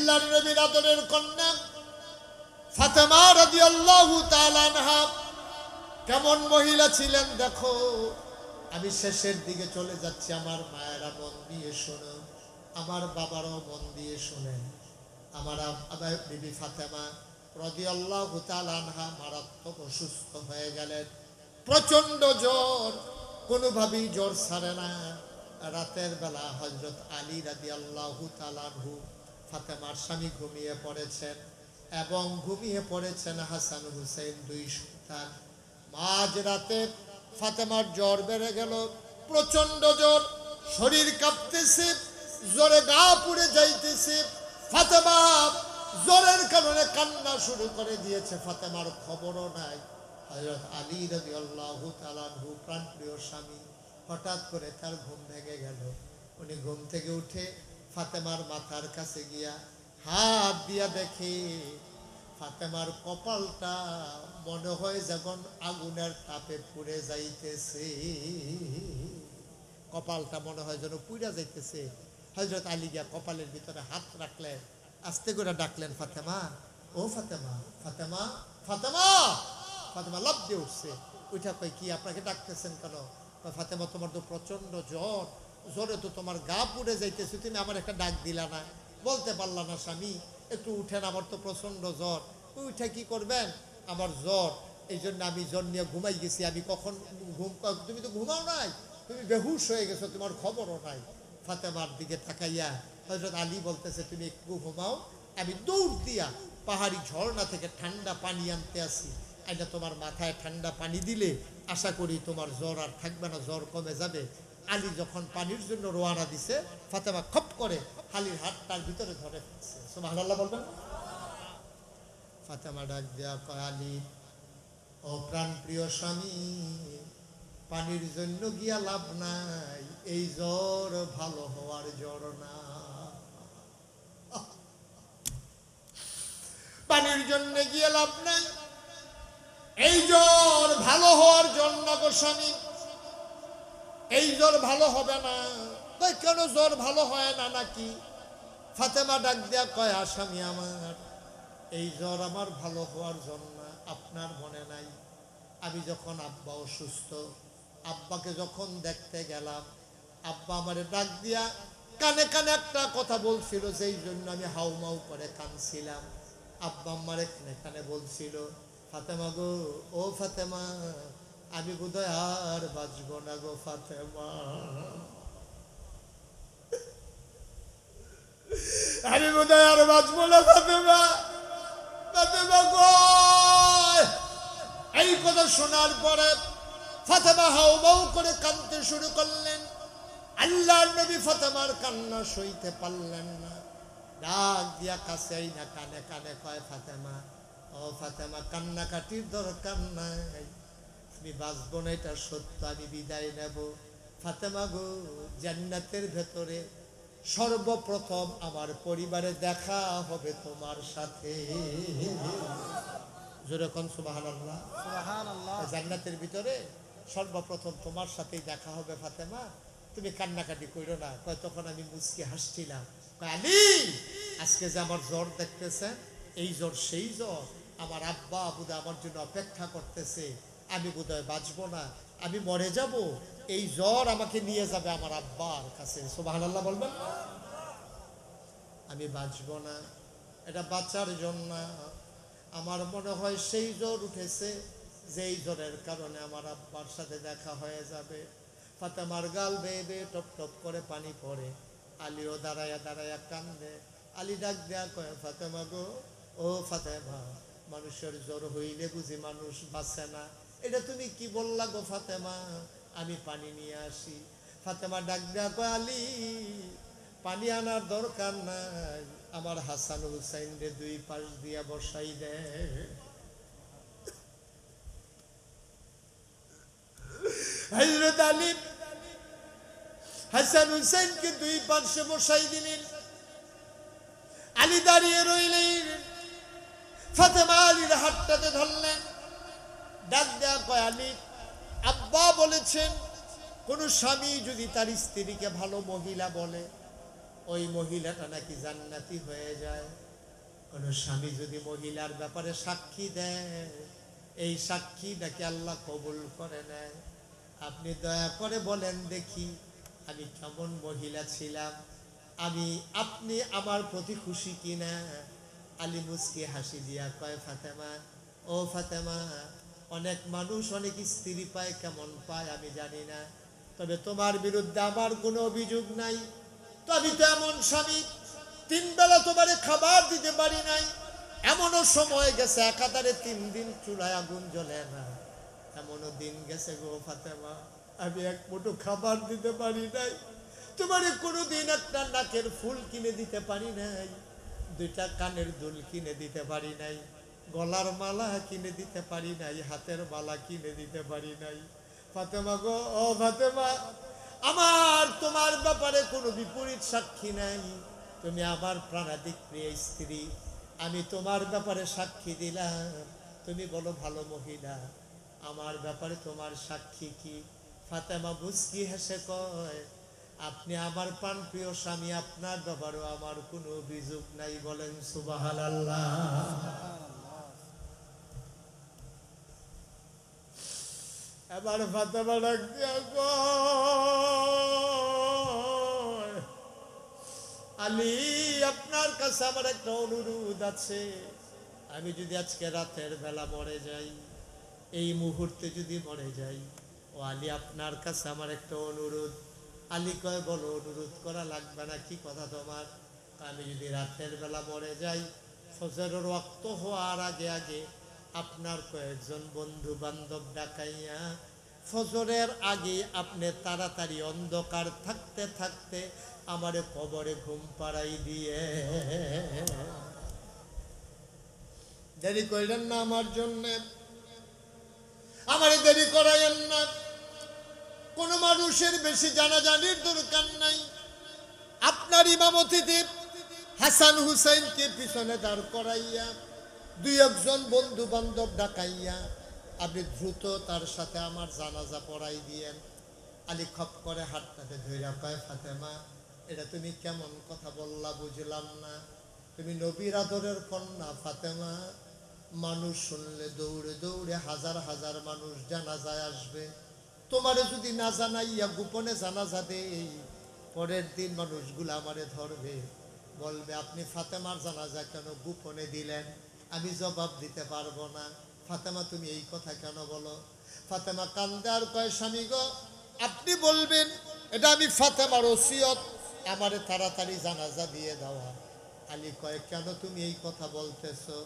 আল্লাহর নবীর আদরের কন্যা ফাতেমা রাদিয়াল্লাহু তাআলা আনহা কেমন মহিলা ছিলেন দেখো। আমি শেষের দিকে চলে যাচ্ছি, আমার মায়েরা মন দিয়ে শোনো, আমার বাবারও মন দিয়ে শোনেন। আমার বিবি ফাতেমা রাদিয়াল্লাহু তাআলা আনহা মারাত্মক অসুস্থ হয়ে গেলেন, প্রচন্ড জ্বর, কোনোভাবেই জ্বর ছাড়ে না। রাতের বেলা হযরত আলী রাদিয়াল্লাহু তাআলা আনহু ফাতেমার স্বামী ঘুমিয়ে পড়েছেন এবং ঘুমিয়ে পড়েছেন হাসান হুসাইন দুই সন্তান। মাঝ রাতে ফাতেমার জ্বর বেড়ে গেল, প্রচন্ড জ্বর, শরীর কাঁপতেছে, জ্বরে গা পুড়ে যাইতেছে। ফাতেমা জ্বরের কারণে কান্না শুরু করে দিয়েছে, ফাতেমার খবরও নাই। হযরত আলী রাদিয়াল্লাহু তাআলা আনহু প্রাণপ্রিয় স্বামী, হঠাৎ করে তার ঘুম ভেঙে গেল। উনি ঘুম থেকে উঠে ফাতেমার মাথার কাছে গিয়া হাত দিয়া দেখে ফাতেমার কপালটা মনে হয় যখন আগুনের তাপে পুড়ে যাইতেছে, কপালটা মনে হয় যেন পুড়ে যাইতেছে। হযরত আলী গিয়া কপালের ভিতরে হাত রাখলেন, আস্তে করে ডাকলেন, ফাতেমা, ও ফাতেমা, ফাতেমা, ফাতেমা। ফাতেমা লাফ দিয়ে উঠছে, উঠা কই, কি আপনাকে ডাকতেছেন কেন? ফাতেমা, তোমার তো প্রচন্ড জ্বর, জ্বরে তো তোমার গা পুড়ে যাইতেছে, তুমি আমার একটা ডাক দিলা না, বলতে পারলা না স্বামী একটু উঠেন, আমার তো প্রচন্ড জ্বর। উঠে কি করবেন? আমার জ্বর, এই জন্য আমি জ্বর নিয়ে ঘুমাই গেছি। আমি কখন তুমি তো ঘুমাও নাই, তুমি বেহুশ হয়ে গেছো, তোমার খবরও নাই। ফাতেমার দিকে তাকাইয়া হযরত আলী বলতেছে, তুমি একটু ঘুমাও, আমি দৌড় দিয়া পাহাড়ি ঝর্ণা থেকে ঠান্ডা পানি আনতে আসি, এটা তোমার মাথায় ঠান্ডা পানি দিলে আশা করি তোমার জ্বর আর থাকবে না, জ্বর কমে যাবে। আলী যখন পানির জন্য রওনা দিছে, ফাতেমা খপ করে আলীর হাত তার ভিতরে ধরে ফেলছে। সুবহানাল্লাহ বলবেন। ফাতেমা ডাক দেয়া কয়, আলী, ও প্রাণ প্রিয় স্বামী, পানির জন্য গিয়া লাভ নাই, এই জ্বর ভালো হওয়ার জ্বর না। পানির জন্য গিয়ে লাভ নাই, এই জ্বর ভালো হওয়ার জন্য গো স্বামী, এই জ্বর ভালো হবে না। তাই কেন জ্বর ভালো হয় না নাকি? ফাতেমা ডাক দেয়া কয়, স্বামী আমার, এই জ্বর আমার ভালো হওয়ার জন্য আপনার মনে নাই? আমি যখন আব্বা অসুস্থ, আব্বাকে যখন দেখতে গেলাম, আব্বা আমারে ডাক দিয়া কানে কানে একটা কথা বলছিল, যেই জন্য আমি হাউমাউ করে কাঁদছিলাম। আব্বা আমারে কানে কানে বলছিল, ফাতেমা গো, ও ফাতেমা, আমি বোধহয় আর বাঁচব না গো ফাতেমা, আমি বোধহয় আর বাঁচব না ফাতেমা, ফাতেমা গো। এই কথা শোনার পরে ফাতেমা হাউমাউ করে কাঁদতে শুরু করলেন। আল্লাহর নবী ফাতেমার কান্না সইতে পারলেন না, ডাক দিয়া কাছে আইনা কানে কানে কয়, ফাতেমা, ও ফাতেমা, কান্নাকাটির দরকার নাই, আমি বাঁচবো না এটা সত্য, আমি বিদায় নেব। ফাতেমা গো, জান্নাতের ভেতরে সর্বপ্রথম আমার পরিবারে দেখা হবে তোমার সাথে। জোরে কোন সুবহানাল্লাহ। সুবহানাল্লাহ। জান্নাতের ভিতরে সর্বপ্রথম তোমার সাথেই দেখা হবে ফাতেমা, তুমি কান্নাকাটি করো না। কয়, তখন আমি মুচকি হাসছিলাম। কয়, আলী, আজকে যে আমার জ্বর দেখতেছে, এই জ্বর সেই জ্বর, আমার আব্বা বোধহয় আমার জন্য অপেক্ষা করতেছে, আমি বোধহয় বাঁচবো না, আমি মরে যাব, এই জ্বর আমাকে নিয়ে যাবে আমার আব্বার কাছে। সুবহানাল্লাহ বলবেন। আমি বাঁচবো না, এটা বাঁচার জন্য আমার মনে হয় সেই জ্বর উঠেছে, যেই জ্বরের কারণে আমার আব্বার সাথে দেখা হয়ে যাবে। ফাতেমার গাল বেয়ে বেয়ে টপ টপ করে পানি পড়ে। আলীও দাঁড়ায়া দাঁড়ায়া কান্দে। আলী ডাক দেয়া কয়, ফাতেমা গো, ও ফাতেমা, মানুষের জ্বর হইলে বুঝি মানুষ বাঁচে না, এটা তুমি কি বললা গো ফাতেমা, আমি পানি নিয়ে আসি। ফাতেমা ডাক দেয়া কয়, আলী, পানি আনার দরকার নাই, আমার হাসান হুসাইন রে দুই পাশ দিয়া বসাই দে। হযরত আলী হাসান হুসাইনকে দুই পাশে বসাই দিলেন। আলী দাঁড়িয়ে রইলেন, ফাতেমা আলীর হাতটাতে ধরলেন, ডাক দেয়া কয়, আলী, আব্বা বলেছেন কোন স্বামী যদি তার স্ত্রীকে ভালো মহিলা বলে, ওই মহিলাটা নাকি জান্নাতি হয়ে যায়। কোন স্বামী যদি মহিলার ব্যাপারে সাক্ষী দেয়, এই সাক্ষী নাকি আল্লাহ কবুল করে নেয়। আপনি দয়া করে বলেন দেখি আমি কেমন মহিলা ছিলাম, আপনি আমার প্রতি খুশি কিনা? আলী মুস্কি হাসি দিয়া কয়, ফাতেমা, ও ফাতেমা, অনেক মানুষ অনেক স্ত্রী পায়, কেমন পায় আমি জানি না, তবে তোমার বিরুদ্ধে আমার কোনো অভিযোগ নাই। তো আমি তো এমন স্বামী, 3 বেলা তোমারে খাবার দিতে পারি নাই, এমনও সময় গেছে একাধারে 3 দিন চুলায় আগুন জ্বলে না, এমনও দিন গেছে গো ফাতেমা, আমি এক মুঠো খাবার দিতে পারি নাই, তোমারে কোনোদিন একটা নাকের ফুল কিনে দিতে পারি নাই, 2টা কানের দুল কিনে দিতে পারি নাই, গলার মালা কিনে দিতে পারি নাই, হাতের মালা কিনে দিতে পারি নাই। ফাতেমা গো, ও ফাতেমা, আমার তোমার ব্যাপারে কোনো বিপরীত সাক্ষী নাই, তুমি আমার প্রাণাধিক প্রিয় স্ত্রী, আমি তোমার ব্যাপারে সাক্ষী দিলাম, তুমি বলো ভালো মহিলা, আমার ব্যাপারে তোমার সাক্ষী কি? ফাতেমা মুস্কি হেসে কয়, আপনি আমার প্রাণ প্রিয় স্বামী, আপনার ব্যাপারেও আমার কোনো অভিযোগ নাই, বলেন সুবহানাল্লাহ। এবার ফাতেমা ডাক দিয়া কয়, আলী, আপনার কাছে আমার একটা অনুরোধ আছে, আমি যদি আজকে রাতের বেলা মরে যাই, এই মুহূর্তে যদি মরে যাই, ও আলী, আপনার কাছে আমার একটা অনুরোধ। আলী কয়, বলো, অনুরোধ করা লাগবে না, কি কথা তোমার? আমি যদি রাতের বেলা মরে যাই, ফজরের ওয়াক্ত হওয়ার আগে আগে আপনার কয়েকজন বন্ধু বান্ধব ডাকাইয়া ফজরের আগে আপনি তাড়াতাড়ি অন্ধকার থাকতে থাকতে আমারে কবরে ঘুম পাড়াই দিয়ে, দেরি করিলেন না আমার জন্যে, আমারে দেরি করাইয়েন না, কোন মানুষের বেশি জানাজানির দরকার নাই, আপনার ইমামতিতে হাসান হুসাইনকে পিছনে দাঁড় করাইয়া 2-1 বন্ধু বান্ধব ডাকাইয়া আপনি দ্রুত তার সাথে আমার জানাজা পড়াই দিয়েন। আলী খপ করে হাতটাতে ধইরা কয়, ফাতেমা, এটা তুমি কেমন কথা বললা, বুঝলাম না, তুমি নবীর আদরের কন্যা ফাতেমা, মানুষ শুনলে দৌড়ে দৌড়ে হাজার হাজার মানুষ জানাজায় আসবে, তোমারে যদি না জানাইয়া গোপনে জানাজা দেই, পরের দিন মানুষগুলো আমারে ধরবে, বলবে আপনি ফাতেমার জানাজা কেন গোপনে দিলেন, আমি জবাব দিতে পারবো না, ফাতেমা তুমি এই কথা কেন বলো? ফাতেমা কান্দে আর কয়, স্বামী গো, আপনি বলবেন এটা আমি ফাতেমার ওসিয়ত, আমারে তাড়াতাড়ি জানাজা দিয়ে দেওয়া। আলী কয়, কেন তুমি এই কথা বলতেছো?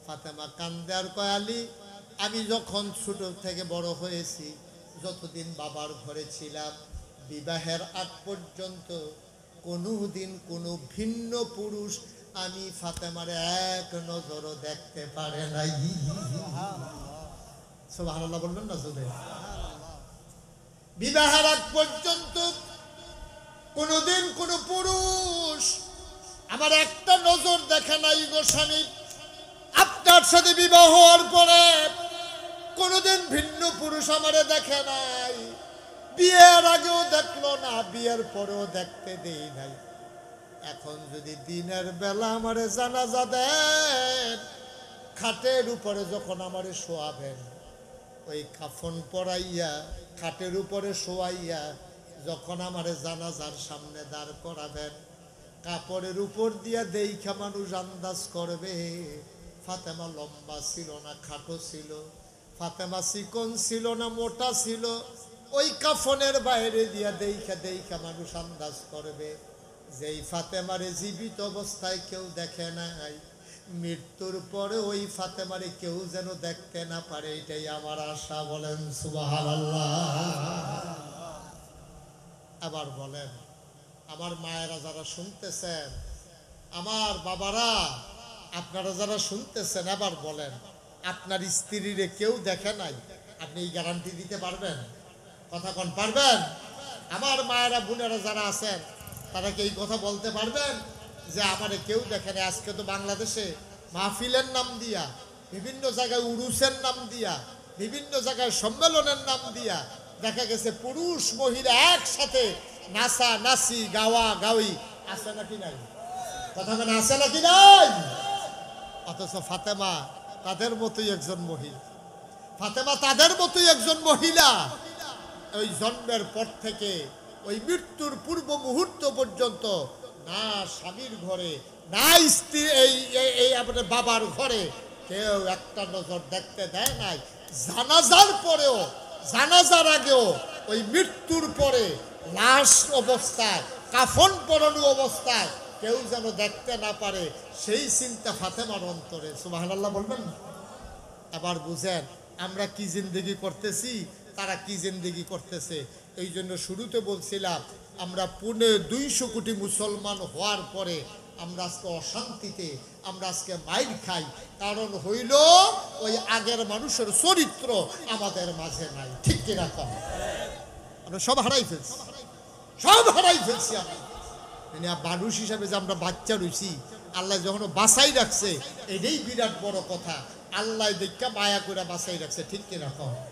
ফাতেমা কান্দে আর কয়, আলী, আমি যখন ছোট থেকে বড় হয়েছি, যতদিন বাবার ঘরে ছিলাম, বিবাহের আগ পর্যন্ত কোনোদিন কোনো ভিন্ন পুরুষ আমি ফাতেমার এক নজরও দেখতে পারে নাই। সুবহানাল্লাহ বলবেন না জোরে? বিবাহের আগ পর্যন্ত কোনোদিন কোন পুরুষ আমার একটা নজর দেখে নাই গো স্বামী, আপনার সাথে বিবাহ হওয়ার পরে কোনোদিন ভিন্ন পুরুষ আমারে দেখে নাই, বিয়ের আগেও দেখলো না, বিয়ের পরেও দেখতে দেই নাই, এখন যদি দিনের বেলা আমারে জানাজা দেন, খাটের উপরে যখন আমারে শোয়াবেন, ওই কাফন পরাইয়া খাটের উপরে শোয়াইয়া যখন আমারে জানাজার সামনে দাঁড় করাবেন, কাপড়ের উপর দিয়া দেইখা মানুষ আন্দাজ করবে ফাতেমা লম্বা ছিল না খাটো ছিল, ফাতেমা চিকন ছিল না মোটা ছিল, ওই কাফনের বাইরে দিয়া দেইখা দেইখা মানুষ আন্দাজ করবে যেই ফাতেমারে জীবিত অবস্থায় কেউ দেখে নাই, মৃত্যুর পরে ওই ফাতেমারে কেউ যেন দেখতে না পারে, এটাই আমার আশা। বলেন সুবহানাল্লাহ। আবার বলেন, আমার মায়েরা যারা শুনতেছেন, আমার বাবারা আপনারা যারা শুনতেছেন, এবার বলেন, আপনার স্ত্রীরে কেউ দেখে নাই, আপনি এই গ্যারান্টি দিতে পারবেন? কথা কোন পারবেন? আমার মায়েরা বোনেরা যারা আছেন, তারা কি এই কথা বলতে পারবেন যে আমারে কেউ দেখে নাই? আজকে তো বাংলাদেশে মাহফিলের নাম দিয়া, বিভিন্ন জায়গায় উরুসের নাম দিয়া, বিভিন্ন জায়গায় সম্মেলনের নাম দিয়া দেখা গেছে পুরুষ মহিলা একসাথে নাচা নাচি গাওয়া গাওয়ি আছে নাকি নাই? কথা বলে আছে নাকি নাই? অথচ ফাতেমা তাদের মতোই একজন মহিলা, ফাতেমা তাদের মতোই একজন মহিলা। ওই জন্মের পর থেকে ওই মৃত্যুর পূর্ব মুহূর্ত পর্যন্ত না স্বামীর ঘরে না স্ত্রী এই আপনার বাবার ঘরে কেউ একটা নজর দেখতে দেয় নাই। জানাজার পরেও, জানাজার আগেও, ওই মৃত্যুর পরে লাশ অবস্থায়, কাফন পরানো অবস্থায় কেউ যেন দেখতে না পারে, সেই চিন্তা ফাতেমার অন্তরে। সুবহানাল্লাহ বলবেন না? আবার বুঝেন আমরা কি জিন্দেগি করতেছি, তারা কি জিন্দেগি করতেছে। এই জন্য শুরুতে বলছিলাম আমরা 250 কোটি মুসলমান হওয়ার পরে আমরা আজকে অশান্তিতে, আমরা আজকে মাইর খাই। কারণ হইল ওই আগের মানুষের চরিত্র আমাদের মাঝে নাই। ঠিক কিনা কম? আমরা সব হারাই ফেলছি, সব হারাই ফেলছি। আমরা মানুষ হিসাবে যে আমরা বাচ্চা রয়েছি, আল্লাহ যখন বাঁচাই রাখছে, এটাই বিরাট বড় কথা। আল্লাহ দেখা মায়া করে বাঁচাই রাখছে। ঠিক কিনা কম?